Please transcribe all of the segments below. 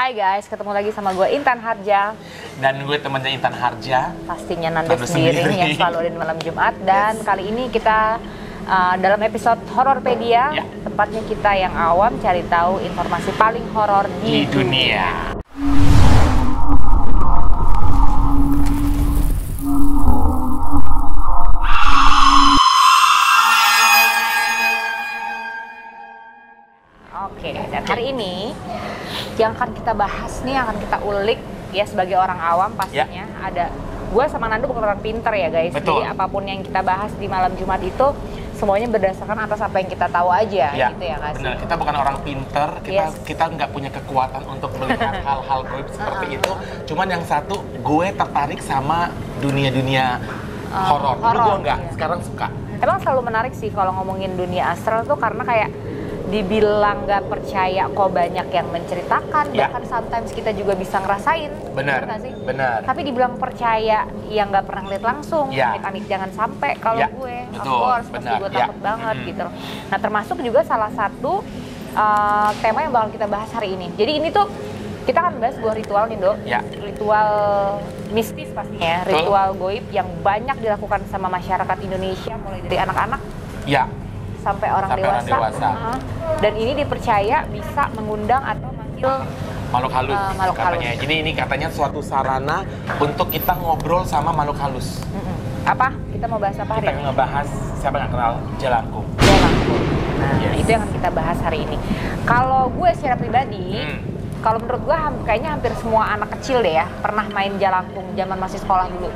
Hai guys, ketemu lagi sama gue Intan Harja. Dan gue temannya Intan Harja. Pastinya Nanda sendiri yang selalu ada di malam Jumat. Dan kali ini kita dalam episode Hororpedia, tepatnya kita yang awam cari tahu informasi paling horor di dunia. Oke, dan hari ini yang akan kita bahas nih, akan kita ulik ya sebagai orang awam pastinya. Ada gue sama Nando bukan orang pinter ya guys. Betul. Jadi apapun yang kita bahas di malam Jumat itu semuanya berdasarkan atas apa yang kita tahu aja gitu ya guys. Benar, kita bukan orang pinter, kita nggak punya kekuatan untuk melihat hal-hal gaib seperti itu. Cuman yang satu, gue tertarik sama dunia-dunia horor. Dulu gue nggak, sekarang suka. Emang selalu menarik sih kalau ngomongin dunia astral tuh karena kayak dibilang nggak percaya kok banyak yang menceritakan, bahkan sometimes kita juga bisa ngerasain. Benar nggak sih? Benar. Tapi dibilang percaya yang nggak pernah lihat langsung, amit-amit jangan sampai kalau gue, of course, pasti gue takut banget gitu loh. Nah termasuk juga salah satu tema yang bakal kita bahas hari ini. Jadi ini tuh kita akan bahas sebuah ritual nih Dok, ritual mistis pastinya, ritual goib yang banyak dilakukan sama masyarakat Indonesia mulai dari anak-anak. Sampai orang dewasa. Dan ini dipercaya bisa mengundang atau manggil makhluk halus katanya. Halus. Jadi ini katanya suatu sarana untuk kita ngobrol sama makhluk halus. Apa? Kita mau bahas apa hari ini? Kita ngebahas siapa nggak kenal jelangkung. Nah, itu yang akan kita bahas hari ini. Kalau gue secara pribadi, kalau menurut gue kayaknya hampir semua anak kecil deh ya pernah main jelangkung zaman masih sekolah dulu.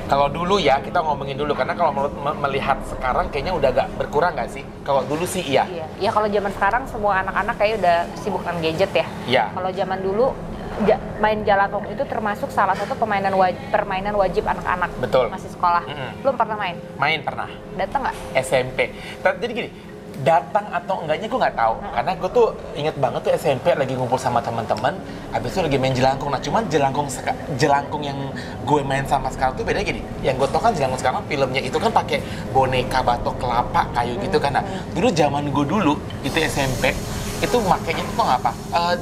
Kalau dulu ya, kita ngomongin dulu, karena kalau melihat sekarang kayaknya udah agak berkurang nggak sih? Kalau dulu sih iya. Ya kalau zaman sekarang semua anak-anak kayaknya udah sibuk dengan gadget ya. Kalau zaman dulu main jelangkung itu termasuk salah satu permainan wajib anak-anak. Betul. Masih sekolah. Belum pernah main? Main pernah. Datang nggak? SMP. Jadi gini, datang atau enggaknya gue nggak tahu, karena gue tuh inget banget tuh SMP lagi ngumpul sama teman-teman, habis itu lagi main jelangkung. Nah cuman jelangkung yang gue main sama sekarang tuh beda gini. Yang gue tau kan jelangkung sekarang filmnya itu kan pakai boneka batok kelapa kayu gitu kan. Nah dulu zaman gue dulu itu SMP itu makanya itu apa?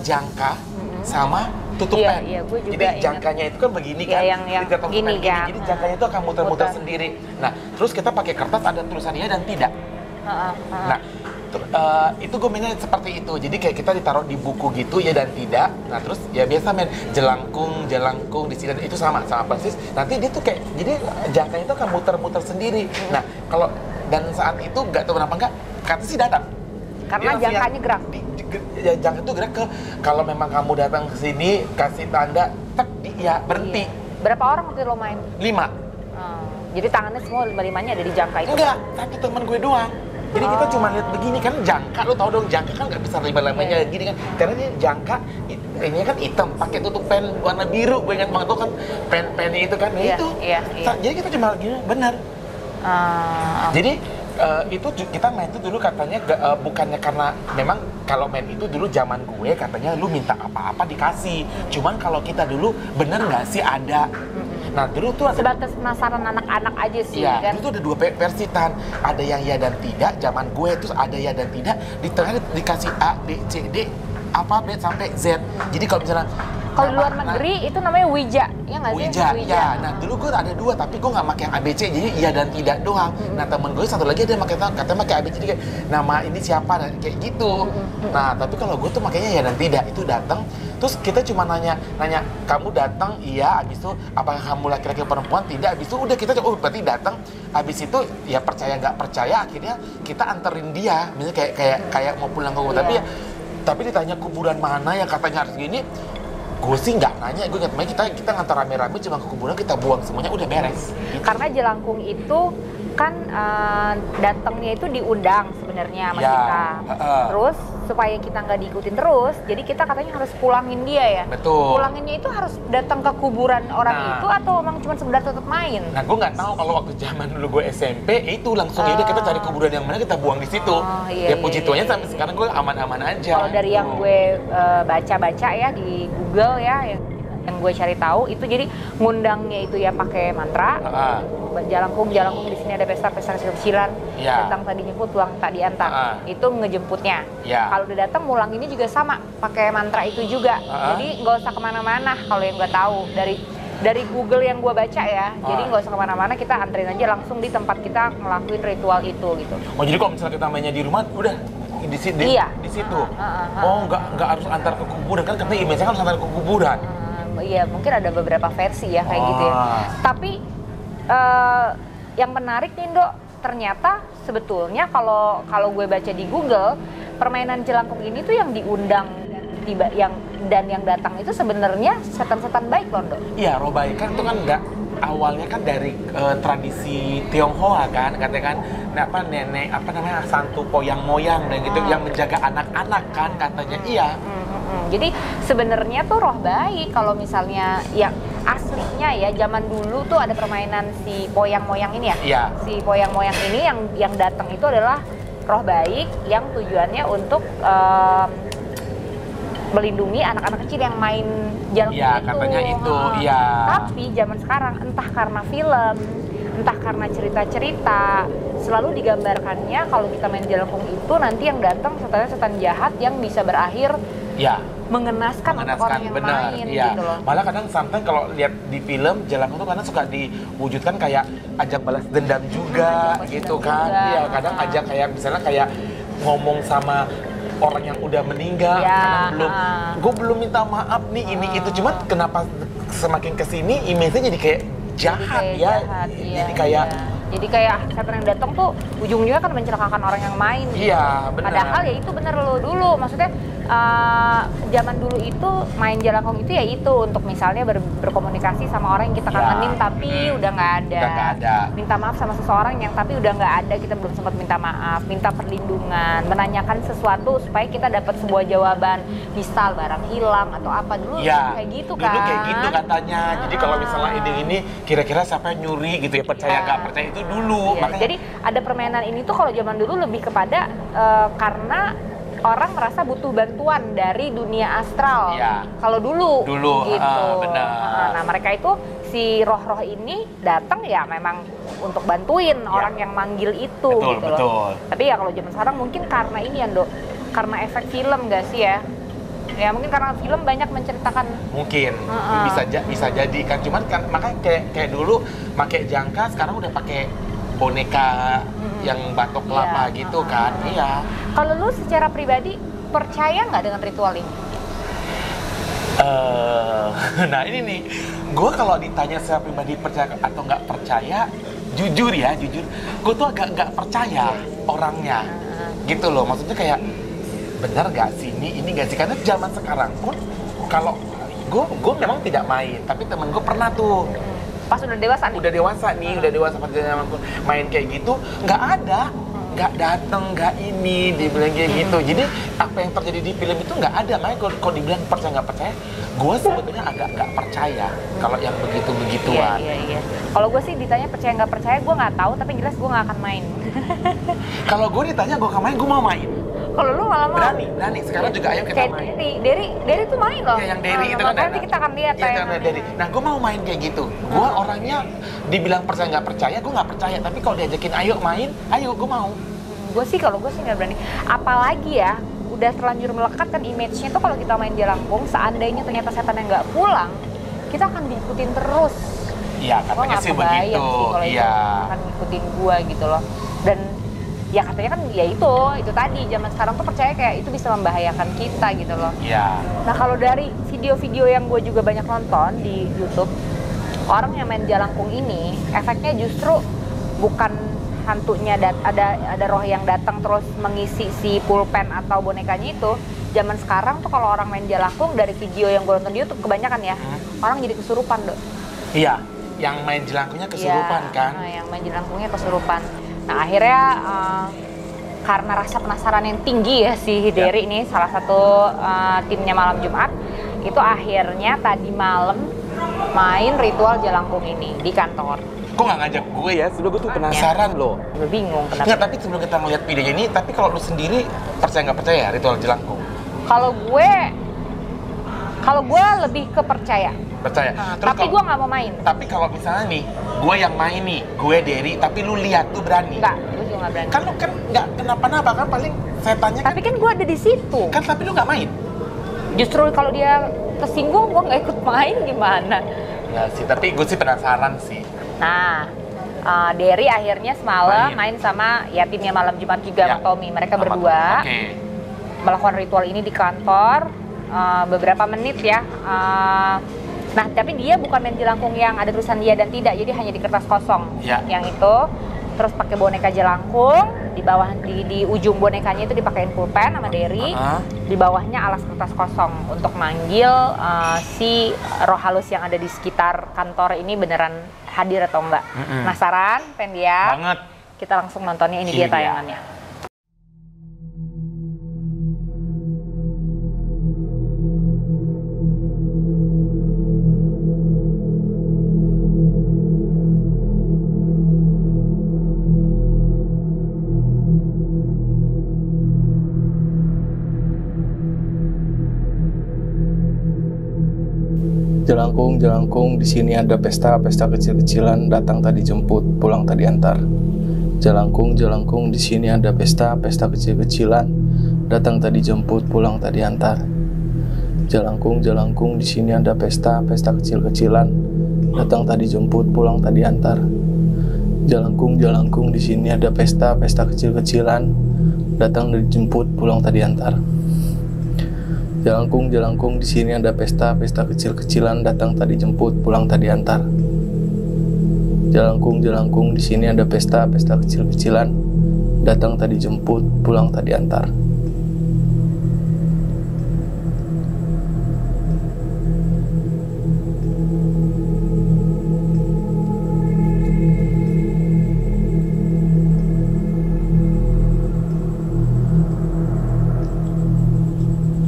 Jangka sama tutup pen. Jadi jangkanya itu kan begini kan, yang gini kan. Jadi jangkanya itu akan muter-muter sendiri. Nah terus kita pakai kertas ada tulisan iya dan tidak. Nah, itu gue mainnya seperti itu. Jadi kayak kita ditaruh di buku gitu ya dan tidak. Nah terus ya biasa main jelangkung di sini itu sama persis. Nanti dia tuh kayak jadi jangkanya itu akan muter-muter sendiri. Nah kalau dan saat itu nggak tahu kenapa nggak kata sih datang. Karena jangkanya gerak. Jangka itu gerak ke kalau memang kamu datang ke sini kasih tanda tek ya berhenti. Berapa orang waktu lo main? 5. Jadi tangannya semua 5-5-nya ada di jangka itu? Enggak, tapi temen gue doang. Jadi kita cuma lihat begini kan jangka, lo tau dong jangka kan nggak bisa lima-lamanya gini kan. Karena ini jangka, ini kan hitam, pakai tutup pen warna biru. Gue ingat banget tuh kan pen-pennya itu kan, itu. Jadi kita cuma gini, benar. Jadi itu kita main itu dulu katanya bukannya karena memang kalau main itu dulu zaman gue katanya lu minta apa-apa dikasih. Cuman kalau kita dulu bener nggak sih ada. Nah dulu tuh sebatas penasaran anak-anak aja sih kan. Dulu tuh ada 2 versi Tan. Ada yang ya dan tidak zaman gue, terus ada ya dan tidak. Di tengah dikasih A, B, C, D, apa B sampai Z. Jadi kalau misalnya kalau di luar negeri itu namanya Ouija, ya nggak sih? Ouija, ya. Nah dulu gue ada 2, tapi gue nggak pakai yang ABC, jadi iya dan tidak doang. Nah temen gue satu lagi ada katanya pakai ABC, jadi kayak nama ini siapa dan kayak gitu. Nah tapi kalau gue tuh makanya ya dan tidak itu datang, terus kita cuma nanya kamu datang iya, abis itu apakah kamu laki-laki perempuan tidak, abis itu udah kita berarti datang, abis itu ya percaya nggak percaya akhirnya kita anterin dia, misalnya kayak mau pulang ke rumah, tapi ditanya kuburan mana yang katanya harus gini. Gue sih nggak nanya, gue ingat kita ngantar rame-rame cuma ke kuburan kita buang semuanya udah beres. Karena jelangkung itu kan datangnya itu diundang sebenarnya sama kita. Terus supaya kita nggak diikutin terus, jadi kita katanya harus pulangin dia ya. Betul. Pulanginnya itu harus datang ke kuburan orang itu atau emang cuma sekedar tetap main? Nah gue nggak tahu kalau waktu zaman dulu gue SMP itu langsung ya udah kita cari kuburan yang mana kita buang di situ. Ya puji Tuhannya sampai sekarang gue aman-aman aja. Kalau dari yang gue baca-baca ya di Google ya yang gue cari tahu itu jadi ngundangnya itu ya pakai mantra. Jalangkung di sini ada pesta kecilan. Datang tadi nyebut, pulang tak diantar. Itu ngejemputnya. Kalau udah datang mulang ini juga sama, pakai mantra itu juga. Jadi nggak usah kemana-mana kalau yang gue tahu dari Google yang gue baca ya. Jadi nggak usah kemana-mana, kita anterin aja langsung di tempat kita ngelakuin ritual itu gitu. Oh jadi kalau misalnya kita mainnya di rumah udah di situ. Oh nggak harus antar ke kuburan kan, katanya image-nya kan harus antar ke kuburan. Iya, mungkin ada beberapa versi ya kayak gitu ya. Tapi yang menarik nih Dok, ternyata sebetulnya kalau gue baca di Google, permainan jelangkung ini tuh yang diundang dan yang datang itu sebenarnya setan-setan baik loh Dok. Iya, roh baik kan itu kan nggak awalnya kan dari tradisi Tionghoa kan, katanya kan nenek santu poyang moyang dan gitu yang menjaga anak-anak kan katanya. Iya. Jadi sebenarnya tuh roh baik kalau misalnya yang aslinya ya zaman dulu tuh ada permainan si poyang moyang ini ya. Iya. Si poyang moyang ini yang datang itu adalah roh baik yang tujuannya untuk melindungi anak-anak kecil yang main jalangkung itu. Iya, katanya itu. Iya. Tapi zaman sekarang entah karena film, entah karena cerita-cerita, selalu digambarkannya kalau kita main jalangkung itu nanti yang datang setan jahat yang bisa berakhir mengenaskan orang yang main gitu loh. Malah kadang sometimes kalau lihat di film jelangkung tuh kadang suka diwujudkan kayak ajak balas dendam juga gitu kan. Iya, kadang ajak kayak misalnya kayak ngomong sama orang yang udah meninggal karena gue belum minta maaf nih ini itu, cuman kenapa semakin kesini image-nya jadi kayak jahat ya. Jadi kayak setan yang datang tuh ujung-ujungnya kan mencelakakan orang yang main. Iya, benar. Padahal ya itu bener lo dulu, maksudnya zaman dulu itu main jalangkung itu ya itu untuk misalnya berkomunikasi sama orang yang kita kangenin tapi udah nggak ada. Minta maaf sama seseorang yang tapi udah nggak ada, kita belum sempat minta maaf, minta perlindungan, menanyakan sesuatu supaya kita dapat sebuah jawaban, misal barang hilang atau apa dulu kayak gitu kan. Dulu kayak gitu katanya. Jadi kalau misalnya ini kira-kira siapa yang nyuri gitu ya, percaya nggak percaya itu dulu. Makanya, jadi ada permainan ini tuh kalau zaman dulu lebih kepada karena orang merasa butuh bantuan dari dunia astral. Kalau dulu gitu. Benar. Nah, mereka itu si roh-roh ini datang ya memang untuk bantuin orang yang manggil itu gitu loh. Tapi ya kalau zaman sekarang mungkin karena ini ya, Dok. Karena efek film nggak sih ya? Ya mungkin karena film banyak menceritakan. Mungkin bisa jadi kan, cuman kan makanya kayak dulu pakai jangka, sekarang udah pakai boneka yang batok kelapa gitu kan. Iya. Kalau lu secara pribadi percaya nggak dengan ritual ini? Nah ini nih, gue kalau ditanya secara pribadi percaya atau nggak percaya, jujur, gue tuh agak nggak percaya orangnya, gitu loh. Maksudnya kayak benar nggak sih ini nggak sih, karena zaman sekarang pun kalau gue memang tidak main, tapi temen gue pernah tuh. Pas udah dewasa nih? Udah dewasa pada zaman main kayak gitu, nggak ada, nggak dateng, nggak ini, dibilang kayak gitu. Jadi apa yang terjadi di film itu nggak ada. Makanya kalau dibilang percaya nggak percaya, gue sebetulnya agak nggak percaya kalau yang begitu-begituan. Iya. Kalau gue sih ditanya percaya nggak percaya, gue nggak tahu, tapi jelas gue nggak akan main. Kalau gue ditanya gue akan main, gue mau main. Kalau lu malah mau? Berani. Sekarang juga ayo kita main. Dari tuh main loh. Ya, yang Derry itu kan. Nanti kita akan lihat ya. Derry. Nah, gue mau main kayak gitu. Gue orangnya dibilang percaya nggak percaya, gue nggak percaya. Tapi kalau diajakin ayo main, ayo gue mau. Kalau gue sih nggak berani. Apalagi ya, udah terlanjur melekat kan image-nya tuh kalau kita main jelangkung, seandainya ternyata setan yang nggak pulang, kita akan diikutin terus. Iya, katanya sih begitu. Iya. Akan ngikutin gue gitu loh. Dan ya katanya kan ya itu tadi zaman sekarang tuh percaya kayak itu bisa membahayakan kita gitu loh. Iya. Nah kalau dari video-video yang gue juga banyak nonton di YouTube, orang yang main jelangkung ini efeknya justru bukan hantunya ada roh yang datang terus mengisi si pulpen atau bonekanya itu. Zaman sekarang tuh kalau orang main jelangkung, dari video yang gue nonton di YouTube kebanyakan ya orang jadi kesurupan, Dok. Iya, yang main jelangkungnya kesurupan kan? Yang main jelangkungnya kesurupan. Nah akhirnya karena rasa penasaran yang tinggi ya si Derry ini salah satu timnya Malam Jumat, itu akhirnya tadi malam main ritual jelangkung ini di kantor. Kok nggak ngajak gue ya? Sudah gue tuh penasaran loh. Gue bingung kenapa. Nggak, tapi sebelum kita ngeliat videonya ini, tapi kalau lu sendiri percaya nggak percaya ritual jelangkung? Kalau gue Kalau gue lebih ke percaya. Tapi gue nggak mau main. Tapi kalau misalnya nih, gue yang main nih, gue Derry, tapi lu lihat tuh berani? Enggak, gue juga nggak berani. Kan lu kan nggak kenapa-napa kan, paling setannya kan. Tapi kan gue ada di situ. Kan tapi lu nggak main. Justru kalau dia tersinggung, gue nggak ikut main gimana? Nggak sih, tapi gue sih penasaran sih. Nah, Derry akhirnya semalam main sama ya timnya Malam Jumat juga sama Tommy. Mereka berdua melakukan ritual ini di kantor beberapa menit ya. Nah, tapi dia bukan main jelangkung yang ada tulisan dia dan tidak, jadi hanya di kertas kosong yang itu. Terus pakai boneka jelangkung, di bawah di ujung bonekanya itu dipakein pulpen sama Derry, di bawahnya alas kertas kosong untuk manggil si roh halus yang ada di sekitar kantor ini beneran hadir atau enggak. Penasaran, pengen lihat? Banget. Kita langsung nontonnya, ini dia tayangannya. Jelangkung, jelangkung, di sini ada pesta kecil-kecilan, datang tadi jemput, pulang tadi antar. Jelangkung, jelangkung, di sini ada pesta kecil-kecilan, datang tadi jemput, pulang tadi antar. Jelangkung, jelangkung, di sini ada pesta kecil-kecilan, datang tadi jemput, pulang tadi antar. Jelangkung, jelangkung, di sini ada pesta kecil-kecilan, datang tadi jemput, pulang tadi antar. Jelangkung, jelangkung, di sini ada pesta kecil-kecilan, datang tadi jemput, pulang tadi antar. Jelangkung, jelangkung, di sini ada pesta kecil-kecilan, datang tadi jemput, pulang tadi antar. Jelangkung, jelangkung, di sini ada pesta kecil-kecilan,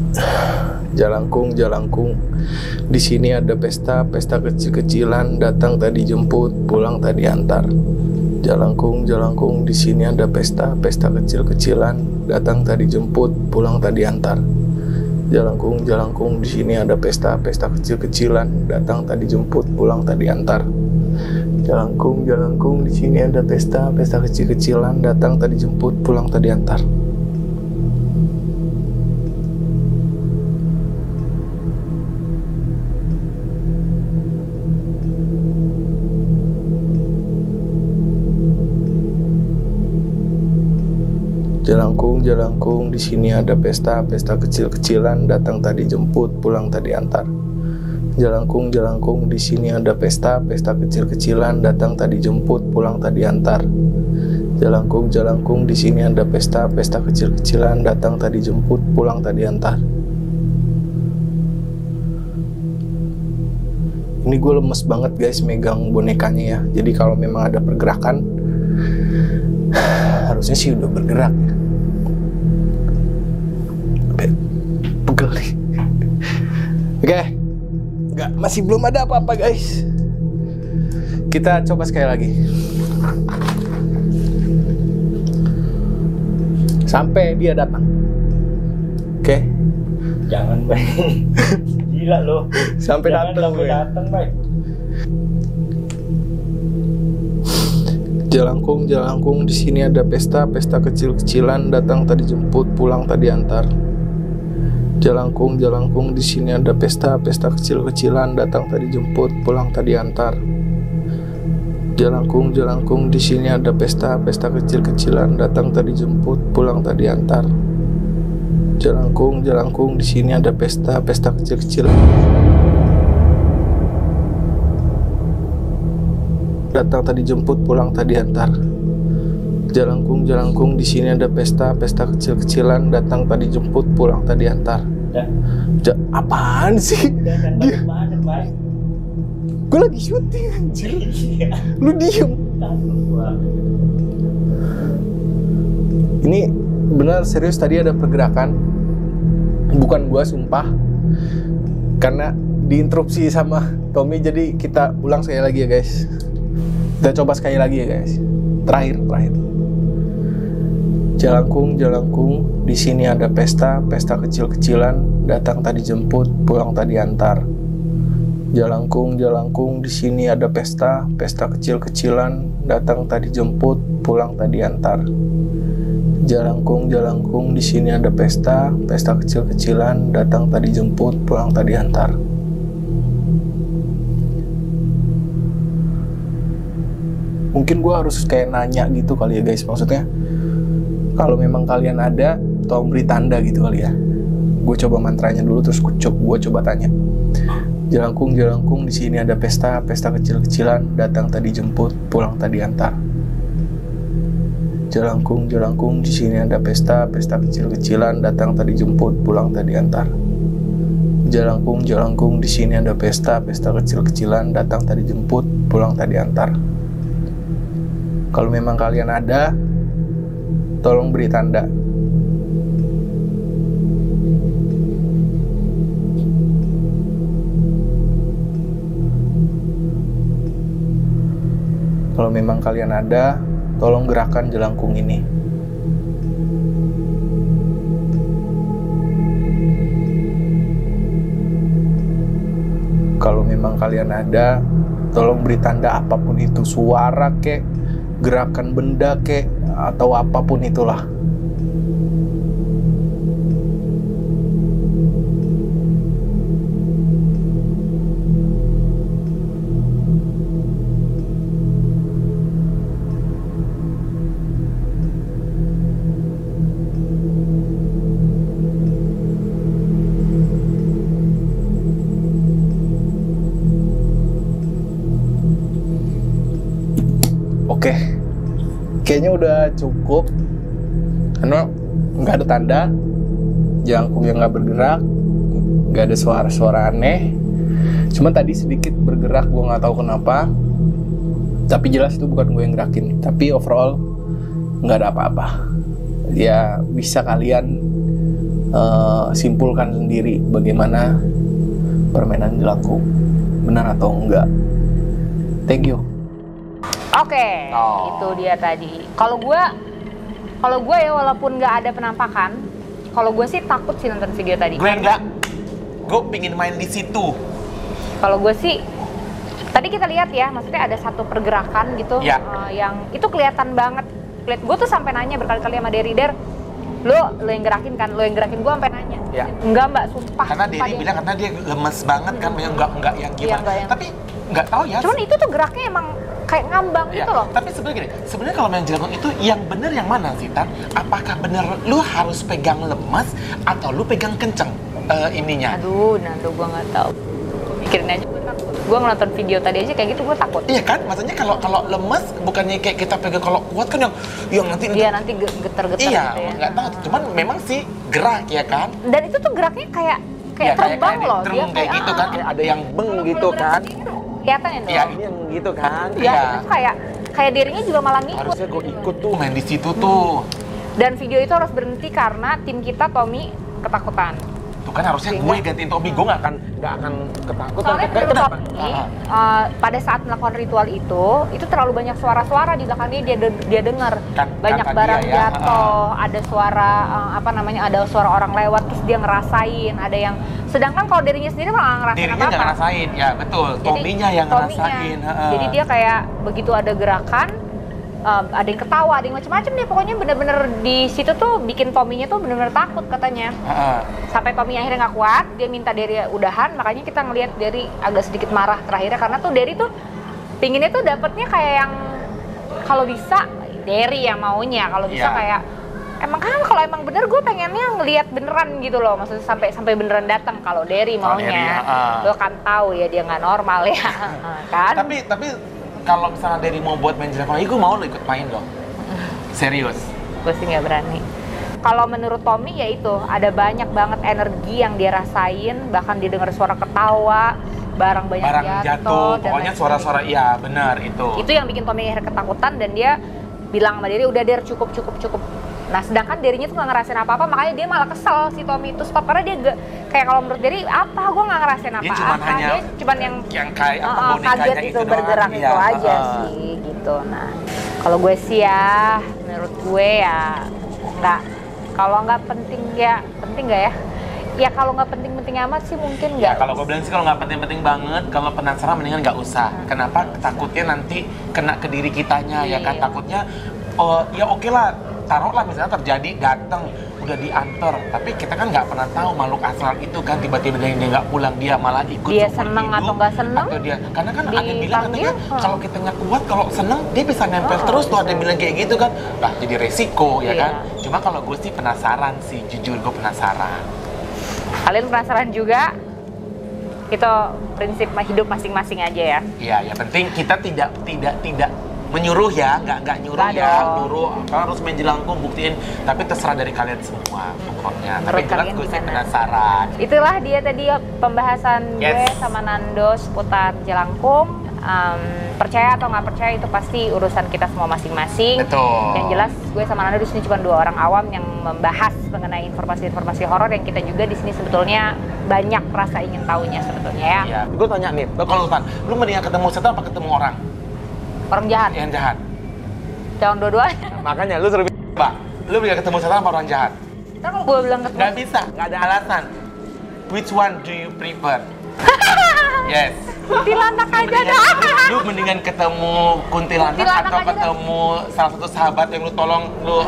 datang tadi jemput, pulang tadi antar. Jelangkung, jelangkung, di sini ada pesta kecil-kecilan, datang tadi jemput, pulang tadi antar. Jelangkung, jelangkung, di sini ada pesta kecil-kecilan, datang tadi jemput, pulang tadi antar. Jelangkung, jelangkung, di sini ada pesta kecil-kecilan, datang tadi jemput, pulang tadi antar. Jelangkung, jelangkung, di sini ada pesta kecil-kecilan, datang tadi jemput, pulang tadi antar. Jelangkung, jelangkung, di sini ada pesta kecil-kecilan, datang tadi jemput, pulang tadi antar. Jelangkung, jelangkung, di sini ada pesta kecil-kecilan, datang tadi jemput, pulang tadi antar. Ini gue lemes banget guys megang bonekanya ya. Jadi kalau memang ada pergerakan, harusnya sih udah bergerak ya. Pegel nih. Oke. Nggak, masih belum ada apa-apa guys. Kita coba sekali lagi. Sampai dia datang. Oke. Jangan Bay. Gila loh. Sampai datang. Sampai datang Bay. Jelangkung, jelangkung, di sini ada pesta kecil-kecilan, datang tadi jemput, pulang tadi antar. Jelangkung, jelangkung, di sini ada pesta kecil-kecilan, datang tadi jemput, pulang tadi antar. Jelangkung, jelangkung, di sini ada pesta kecil-kecilan, datang tadi jemput, pulang tadi antar. Jelangkung, jelangkung, di sini ada pesta kecil-kecilan, datang tadi jemput, pulang tadi antar. Jelangkung, jelangkung, di sini ada pesta kecil-kecilan, datang tadi jemput, pulang tadi antar. Apaan sih? Gue lagi syuting anjir. Lu diem. Ini benar serius, tadi ada pergerakan. Bukan gua, sumpah. Karena diinterupsi sama Tommy, jadi kita ulang sekali lagi ya guys. Kita coba sekali lagi ya guys. Terakhir. Jelangkung, jelangkung, di sini ada pesta kecil-kecilan, datang tadi jemput, pulang tadi antar. Jalangkung, jalangkung, di sini ada pesta, pesta kecil-kecilan, datang tadi jemput, pulang tadi antar. Jalangkung, jalangkung, di sini ada pesta, pesta kecil-kecilan, datang tadi jemput, pulang tadi antar. Mungkin gue harus kayak nanya gitu kali ya guys, maksudnya kalau memang kalian ada, tolong beri tanda gitu kali ya. Gue coba mantranya dulu terus gue coba tanya. Jalangkung, jalangkung, di sini ada pesta, pesta kecil-kecilan, datang tadi jemput, pulang tadi antar. Jalangkung, jalangkung, di sini ada pesta, pesta kecil-kecilan, datang tadi jemput, pulang tadi antar. Jalangkung, jalangkung, di sini ada pesta, pesta kecil-kecilan, datang tadi jemput, pulang tadi antar. Kalau memang kalian ada, tolong beri tanda. Kalau memang kalian ada, tolong gerakkan jelangkung ini. Kalau memang kalian ada, tolong beri tanda apapun itu, suara kek, gerakan benda kek, atau apapun itulah. Oke, kayaknya udah cukup karena nggak ada tanda, jelangkungnya nggak bergerak, nggak ada suara-suara aneh. Cuman tadi sedikit bergerak, gue nggak tahu kenapa. Tapi jelas itu bukan gue yang gerakin. Tapi overall nggak ada apa-apa. Ya bisa kalian simpulkan sendiri bagaimana permainan jelangkung, benar atau enggak. Thank you. Oke, itu dia tadi. Kalau gue ya walaupun nggak ada penampakan, kalau gue sih takut sih nonton video tadi. Gue enggak, gue pingin main di situ. Kalau gue sih, tadi kita lihat ya, maksudnya ada satu pergerakan gitu, ya. Yang itu kelihatan banget. Gue tuh sampai nanya berkali-kali sama Derry, lo yang gerakin kan, lo yang gerakin, gue sampai nanya. Ya. Enggak mbak, sumpah. Karena Derry bilang karena dia lemes banget kan, enggak yang gimana. Iya, tapi nggak tahu ya. Cuman itu tuh geraknya emang kayak ngambang gitu loh. Tapi sebenarnya kalau main jelangkung itu yang bener yang mana sih, Tan? Apakah bener lu harus pegang lemas atau lu pegang kenceng ininya? Aduh, gue nggak tahu. Pikirin aja, gue takut. Gue nonton video tadi aja kayak gitu, gue takut. Iya kan, maksudnya kalau lemas bukannya kayak kita pegang, kalau kuat kan yang nanti. Iya, nanti getar-getar. Iya, gitu ya. nggak tahu. Cuman memang sih gerak ya kan. Dan itu tuh geraknya kayak terbang loh. Dia kayak gitu kan, kayak ada yang beng gitu kan. Kelihatan ya? Iya, ini yang gitu kan. Iya, itu tuh kayak dirinya juga malah ngikut. Harusnya gue ikut tuh main di situ tuh. Dan video itu harus berhenti karena tim kita Tommy ketakutan. Tuh kan harusnya gue gantiin Tommy, gue nggak akan ketakutan. Soalnya menurut Tommy, pada saat melakukan ritual itu terlalu banyak suara-suara di belakangnya dia dengar. Banyak barang jatuh, ada suara ada suara orang lewat terus dia ngerasain, ada yang. Sedangkan kalau dirinya sendiri malah nggak ngerasain apa-apa. Dirinya nggak ngerasain, ya betul. Tommy-nya yang ngerasain. Jadi dia kayak begitu ada gerakan, ada yang ketawa, ada yang macam-macam deh. Pokoknya bener-bener di situ tuh bikin Tommy-nya tuh bener-bener takut katanya. Sampai Tommy akhirnya nggak kuat, dia minta Derry udahan. Makanya kita ngelihat Derry agak sedikit marah terakhirnya karena tuh Derry tuh pinginnya tuh dapetnya kayak yang kalau bisa Derry yang maunya, kalau bisa kayak emang kan kalau emang bener gue pengennya ngelihat beneran gitu loh, maksudnya sampai beneran datang. Kalau Derry maunya, lo kan tahu ya dia nggak normal ya, kan? Tapi kalau misalnya Derry mau buat main jelangkung lagi, gue mau lo ikut main loh. Serius? Gue sih nggak berani. Kalau menurut Tommy ya itu ada banyak banget energi yang dia rasain, bahkan dia dengar suara ketawa, barang jatuh, pokoknya suara-suara, iya benar itu. Itu yang bikin Tommy akhirnya ketakutan dan dia bilang sama Derry, udah Der, cukup. Nah, sedangkan Derry-nya tuh nggak ngerasain apa-apa, makanya dia malah kesel si Tommy itu stop karena dia kayak kalau menurut Derry gue nggak ngerasain apa-apa, dia cuman yang kayak kaget itu bergerak itu aja sih gitu. Nah, kalau gue sih ya, menurut gue ya nggak, kalau nggak penting ya penting nggak ya? Ya kalau nggak penting-penting amat sih mungkin nggak. Ya kalau gue bilang sih kalau nggak penting-penting banget, kalau penasaran mendingan nggak usah. Kenapa? Takutnya nanti kena ke diri kitanya ya kan. Takutnya ya oke lah, taruhlah misalnya terjadi datang udah diantar, tapi kita kan nggak pernah tahu makhluk astral itu kan tiba-tiba dia nggak pulang, dia malah ikut dia seneng atau nggak seneng atau dia karena kan ada yang bilang katanya kalau kitanya kuat, kalau seneng dia bisa nempel terus tuh, ada yang bilang kayak gitu kan. Nah jadi resiko ya kan. Cuma kalau gue sih penasaran sih, jujur gue penasaran. Kalian penasaran juga? Itu prinsip hidup masing-masing aja ya. Iya, yang penting kita tidak menyuruh ya, nggak nyuruh ya, nyuruh harus main jelangkung buktiin, tapi terserah dari kalian semua pokoknya. Tapi jelas gue sih penasaran. Itulah dia tadi pembahasan gue sama Nando seputar jelangkung. Percaya atau nggak percaya itu pasti urusan kita semua masing-masing. Betul. Yang jelas gue sama Nando di sini cuma dua orang awam yang membahas mengenai informasi-informasi horor yang kita juga di sini sebetulnya banyak rasa ingin tahunya sebetulnya ya. Iya. Gue tanya nih, kalau lu mendingan ketemu setan apa ketemu orang? Orang jahat. Yang jahat. Jangan dua-duanya. Makanya lu suruh Pak, lu mendingan ketemu setan apa orang jahat? Ntar kalau gue bilang ketemu. Nggak bisa, nggak ada alasan. Which one do you prefer? Yes. Kuntilanak aja dah. Lu mendingan ketemu kuntilanak atau ketemu salah satu sahabat yang lu tolong lu?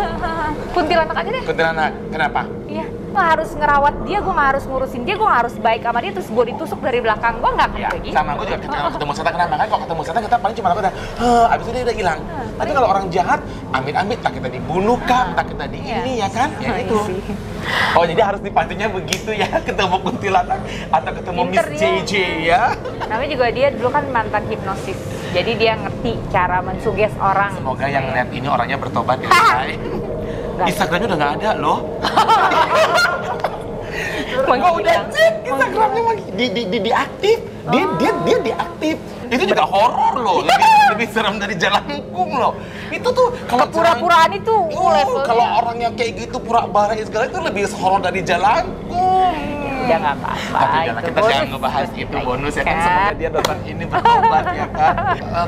Kuntilanak aja deh. Kuntilanak, kenapa? Iya, gue harus ngerawat dia, gue gak harus ngurusin dia, gue gak harus baik sama dia, terus gue ditusuk dari belakang, gue gak akan kayak gitu. Sama gue juga ketemu setan, kenapa? Kan kalau ketemu setan kita paling cuma takut abis itu dia udah hilang. Tapi kalau orang jahat, amit-amit tak kita dibunuh kah, tak kita di ini ya kan? Ya itu. Oh jadi harus dipancingnya begitu ya, ketemu kuntilanak atau ketemu Miss JJ ya. Namanya juga dia dulu kan mantan hipnosis, jadi dia ngerti cara mensuges orang. Semoga yang lihat ini orangnya bertobat ya. Instagramnya udah nggak ada loh. Oh udah cek Instagramnya lagi diaktif. Dia diaktif. Itu juga horor loh, lebih serem dari Jelangkung loh. Itu tuh kalau pura-puraan itu kalau orang yang kayak gitu pura-pura segala itu lebih horor dari Jelangkung. Udah nggak apa-apa. Tapi jangan kita jangan ngebahas itu bonus ya kan. Semoga dia nonton ini bertobat ya kan.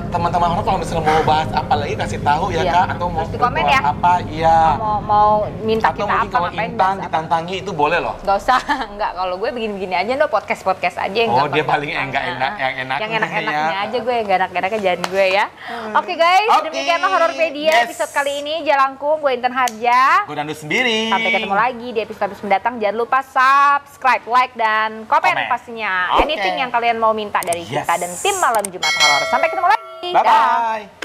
Teman-teman horor kalau misalnya mau bahas apa lagi kasih tahu ya kan, atau mau komen ya. Apa iya. Mau minta atau kita apa kalau Intan ditantangi itu boleh loh. Gak usah, enggak, kalau gue begini-begini aja loh, podcast aja yang oh dia paling enggak enak, yang enak-enaknya aja gue, yang enak-enaknya jangan gue ya. Oke guys, demikianlah Hororpedia episode kali ini. Jelangkung, gue Intan Harja. Gue Nando sendiri. Sampai ketemu lagi di episode mendatang. Jangan lupa subscribe, like, dan komen pastinya. Anything yang kalian mau minta dari kita dan tim Malam Jumat Horor. Sampai ketemu lagi. Bye-bye.